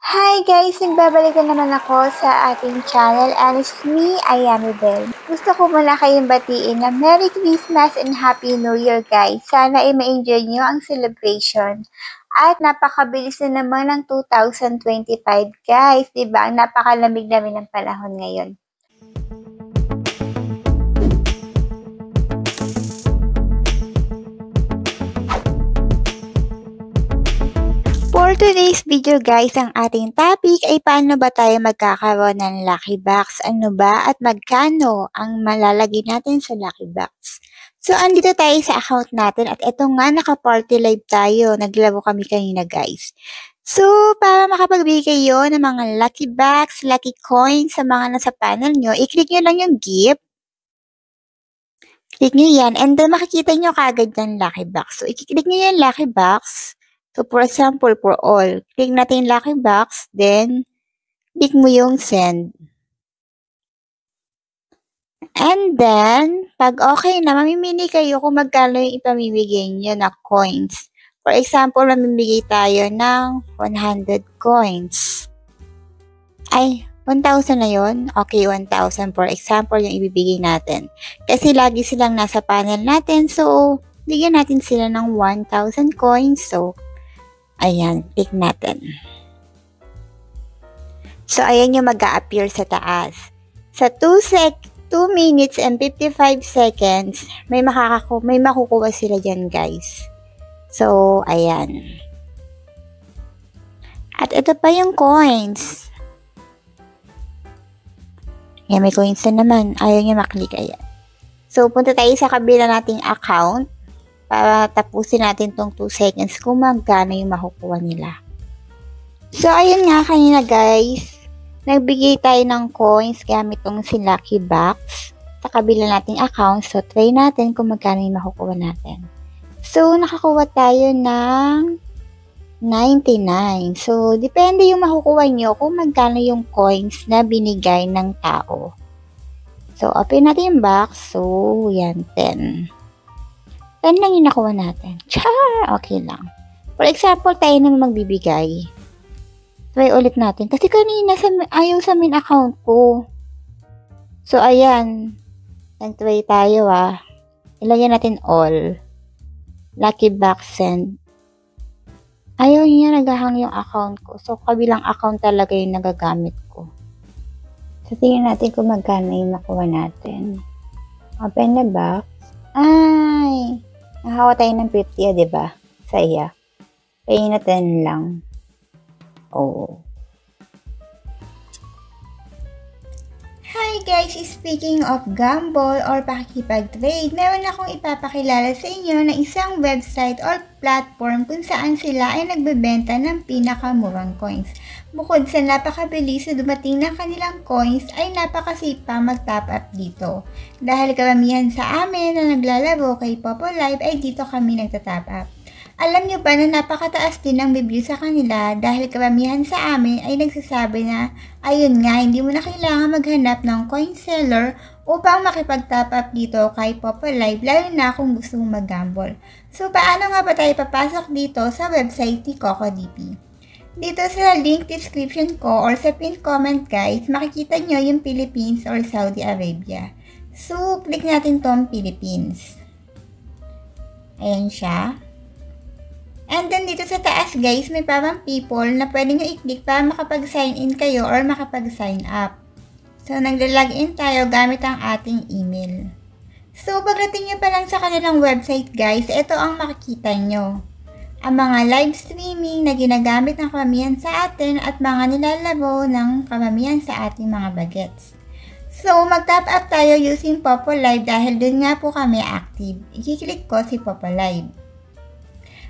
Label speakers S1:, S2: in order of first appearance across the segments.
S1: Hi guys! Nagbabalik na naman ako sa ating channel and it's me, Ayami Bell. Gusto ko muna kayong batiin na Merry Christmas and Happy New Year guys. Sana ay ma-enjoy nyo ang celebration. At napakabilis na naman ng 2025 guys, diba? Ang napakalamig namin ng panahon ngayon. For today's video guys, ang ating topic ay paano ba tayo magkakaroon ng lucky box? Ano ba at magkano ang malalagay natin sa lucky box? So, andito tayo sa account natin at ito nga naka-party live tayo. Naglaro kami kanina guys. So, para makapagbigay kayo ng mga lucky box, lucky coins sa mga nasa panel nyo, i-click nyo lang yung gift. Click nyo yan and then makikita nyo kagad yung lucky box. So, i-click nyo yung lucky box. So, for example, for all, click natin yung lucky box, then, click mo yung send. And then, pag okay na, mamimili kayo kung magkano yung ipamimigay nyo na coins. For example, mamimigay tayo ng 100 coins. Ay, 1,000 na yun? Okay, 1,000 for example yung ibibigay natin. Kasi lagi silang nasa panel natin, so, bigyan natin sila ng 1,000 coins. So, ayan, click natin. So, ayan yung mag-a-appear sa taas. Sa 2 minutes and 55 seconds, may makukuha sila dyan, guys. So, ayan. At ito pa yung coins. Ayan, may coins na naman. Ayaw nyo maklik, ayan. So, punta tayo sa kabila nating account para tapusin natin tong 2 seconds kung magkano yung makukuha nila. So, ayun nga kanina guys, nagbigay tayo ng coins gamit tong si Lucky Box sa kabila nating account. So, try natin kung magkano yung makukuha natin. So, nakakuha tayo ng 99. So, depende yung makukuha nyo kung magkano yung coins na binigay ng tao. So, open natin yung box. So, yan, 10. 10 lang yung nakuha natin. Char! Okay lang. For example, tayo naman magbibigay. Try ulit natin. Kasi kanina, ayaw sa main account ko. So, ayan. Nag-try tayo Ilagyan natin all. Lucky box send. Ayaw niya naghahang yung account ko. So, kabilang account talaga yung nagagamit ko. So, tingnan natin kung magkano yung nakuha natin. Open the box. Ay! Nakakuha tayo ng 50, diba? Sa iya. Kaya na 10 lang. Oh. Hi guys! Speaking of gamble or pakikipag-trade, meron akong ipapakilala sa inyo na isang website or platform kung saan sila ay nagbebenta ng pinakamurang coins. Bukod sa napakabilis na dumating ng kanilang coins, ay napakasipa mag-top up dito. Dahil karamihan sa amin na naglalaro kay Popo Live ay dito kami nagta-top up. Alam nyo ba na napakataas din ang review sa kanila dahil karamihan sa amin ay nagsasabi na ayun nga, hindi mo na kailangan maghanap ng coin seller upang makipag-top up dito kay Popo Live, lalo na kung gusto mong mag-gamble. So, paano nga ba tayo papasok dito sa website ni CocoDP? Dito sa link description ko or sa pinned comment guys, makikita nyo yung Philippines or Saudi Arabia. So, click natin tong Philippines. Ayan siya. And then dito sa taas guys, may parang people na pwede nyo i-click para makapag-sign in kayo or makapag-sign up. So, nagla-login tayo gamit ang ating email. So, pagdating nyo pa lang sa kanilang website guys, ito ang makikita nyo. Ang mga live streaming na ginagamit ng karamihan sa atin at mga nilalaro ng karamihan sa ating mga bagets. So, mag-top up tayo using Popo Live dahil dun nga po kami active. I-click ko si Popo Live.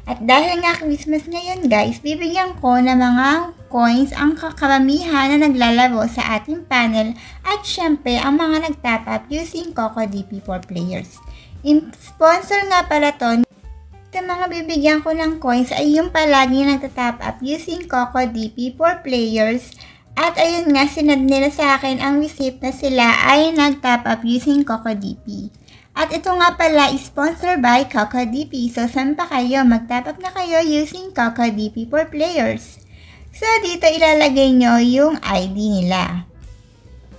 S1: At dahil nga Christmas ngayon guys, bibigyan ko ng mga coins ang karamihan na naglalaro sa ating panel at syempre ang mga nag-top up using CocoDP for players. Sponsor nga pala to. Sa mga bibigyan ko ng coins ay yung palagi nagta-top up using CocoDP for players. At ayun nga, sinad nila sa akin ang receipt na sila ay nag-top up using CocoDP. At ito nga pala is sponsored by CocoDP. So, saan pa kayo? Mag-top up na kayo using CocoDP for players. So, dito ilalagay nyo yung ID nila.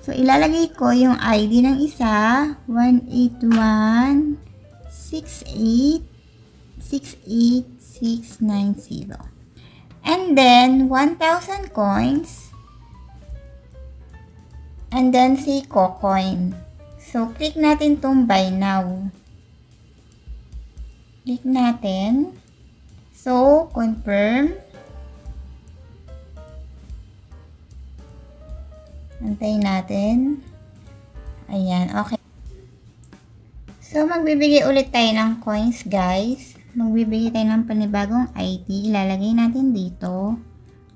S1: So, ilalagay ko yung ID ng isa, 18168686690. And then, 1,000 coins. And then, si Cocoin. So, click natin tong buy now. Click natin. So, confirm. Antayin natin. Ayan, okay. So, magbibigay ulit tayo ng coins, guys. Magbibigay tayo ng panibagong ID. Ilalagay natin dito.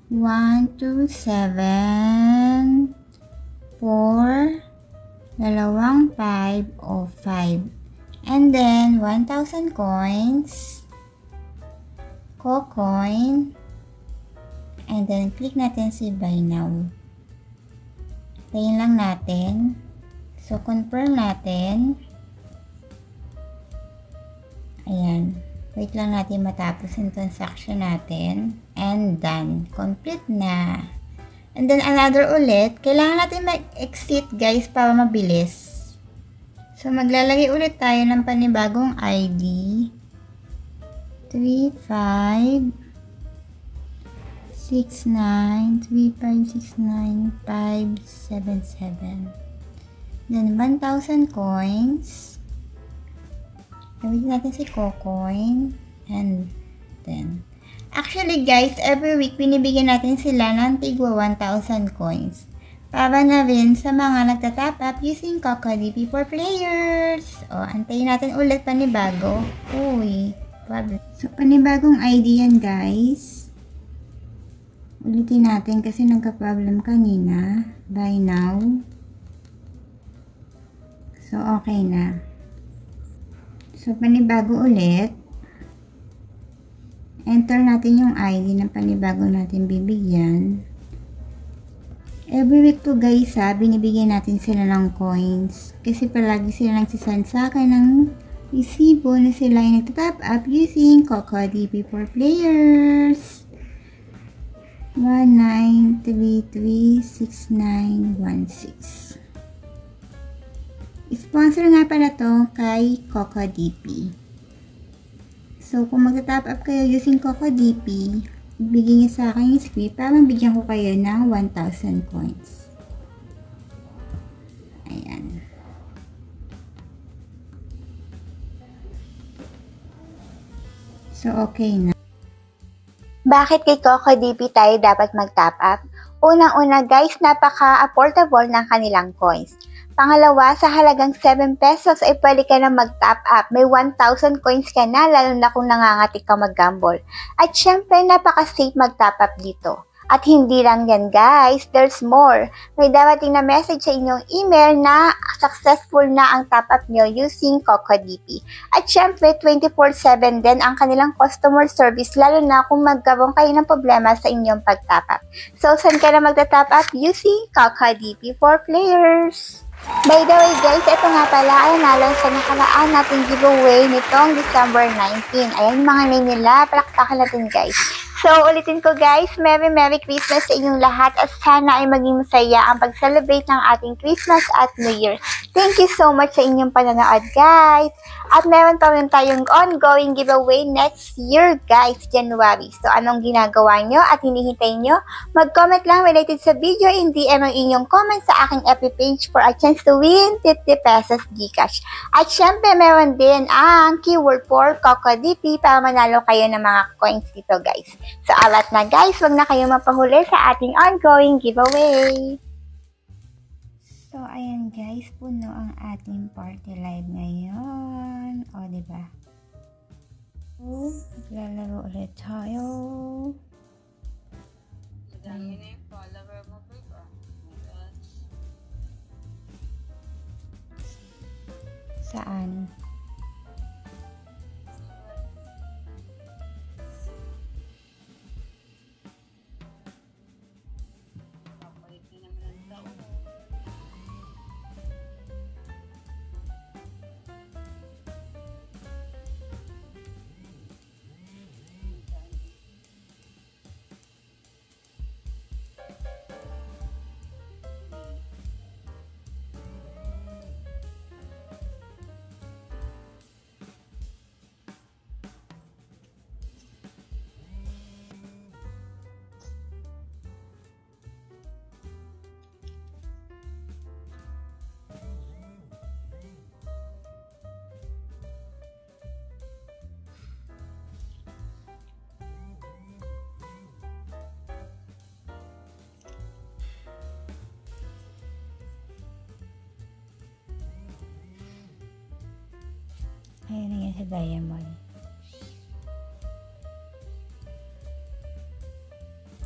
S1: 1, 2, 7, 4, 2, 5, o 5. And then, 1,000 coins. Cocoin. And then, click natin si buy now. Tayin lang natin. So, confirm natin. Ayan. Wait lang natin matapos yung transaction natin. And done. Complete na. And then, another ulit. Kailangan natin mag-exit, guys, para mabilis. So, maglalagay ulit tayo ng panibagong ID. 3569356957. Then 1,000 coins. Gawin natin si Cocoin. And then, actually guys, every week binibigyan natin sila ng tigwa 1,000 coins. Para na rin sa mga nagtatap up using CocoDP for players. O, antayin natin ulit panibago. Uy, problem. So, panibagong ID yan guys. Ulitin natin kasi nagka-problem kanina. Buy now. So, okay na. So, panibago ulit. Enter natin yung ID ng panibago natin bibigyan. Every week to guys ha, binibigyan natin sila ng coins. Kasi palagi sila nagsisend sa akin ng resibo na sila ay nagtatap up using CocoDP for players. 19336916. Sponsor nga pala to kay CocoDP. So, kung magta-top up kayo using CocoDP, ibigay niyo sa akin yung script para mabigyan ko kayo ng 1,000 coins. Ayan. So, okay na.
S2: Bakit kay CocoDP tayo dapat mag-top up? Unang-una guys, napaka-affordable ng kanilang coins. Pangalawa, sa halagang 7 pesos ay pwede ka na mag-top up. May 1,000 coins ka na, lalo na kung nangangati ka mag-gamble. At syempre, napaka-safe mag-top up dito. At hindi lang yan guys, there's more. May darating na message sa inyong email na successful na ang top up nyo using CocoDP. At syempre, 24/7 din ang kanilang customer service, lalo na kung magkaroon kayo ng problema sa inyong pag-top up. So, saan ka na magta-top up? Using CocoDP for players. By the way guys, ito nga pala ay nanalo sa nakaraan nating giveaway nitong December 19. Ayan yung mga name nila, palakpakan natin guys. So, ulitin ko guys, Merry Christmas sa inyong lahat at sana ay maging masaya ang pag-celebrate ng ating Christmas at New Year. Thank you so much sa inyong panonood guys. At meron pa rin tayong ongoing giveaway next year guys, January. So, anong ginagawa nyo at hinihintay nyo? Mag-comment lang related sa video, in DM ang inyong comment sa aking FB page for a chance to win 50 pesos Gcash. At syempre, meron din ang keyword for CocoDP para manalo kayo ng mga coins dito guys. So, alat na guys, wag na kayo mapahuli sa ating ongoing giveaway.
S1: So, ayan guys, puno ang ating party live ngayon. O, diba? So, maglalaro ulit tayo.
S3: Dami na yung follower mo po ba?
S1: Saan?
S3: Papalit na naman ang taon.
S1: Kaya na yan sa Diamond.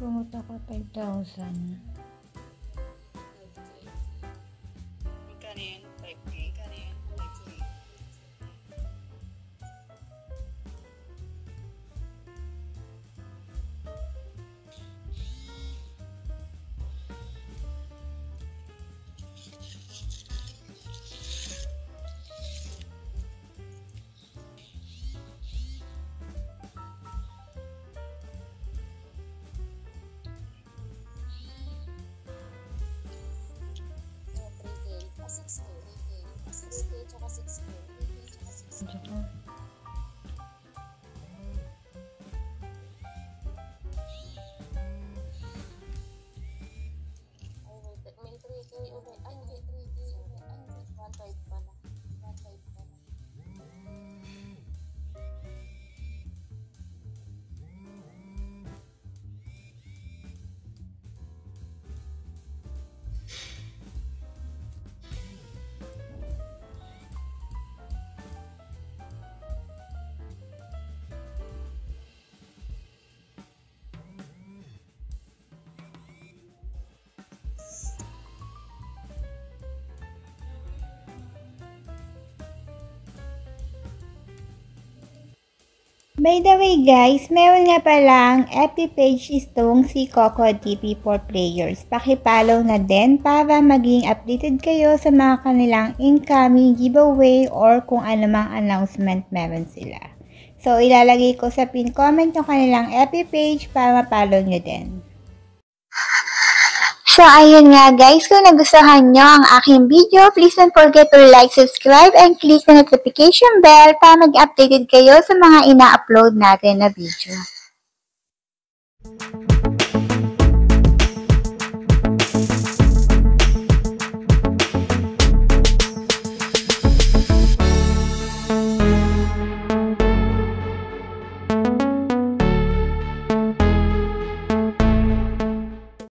S1: Pumunta ko 5,000.
S3: Magkano yan? 5K? Magkano yan? 5K?
S1: Tsaka,
S4: May 3K ulit. Ay, hindi 3K ulit. Ay, hindi. 1.5 pala. 1.5 pala.
S1: by the way guys, meron nga palang FB page itong si CocoDP for players. Pakipollow na din para maging updated kayo sa mga kanilang incoming giveaway or kung anumang announcement meron sila. So, ilalagay ko sa pin comment yung kanilang FB page para mapollow nyo din.
S2: So, ayun nga guys, kung nagustuhan nyo ang aking video, please don't forget to like, subscribe, and click the notification bell para mag-updated kayo sa mga ina-upload natin na video.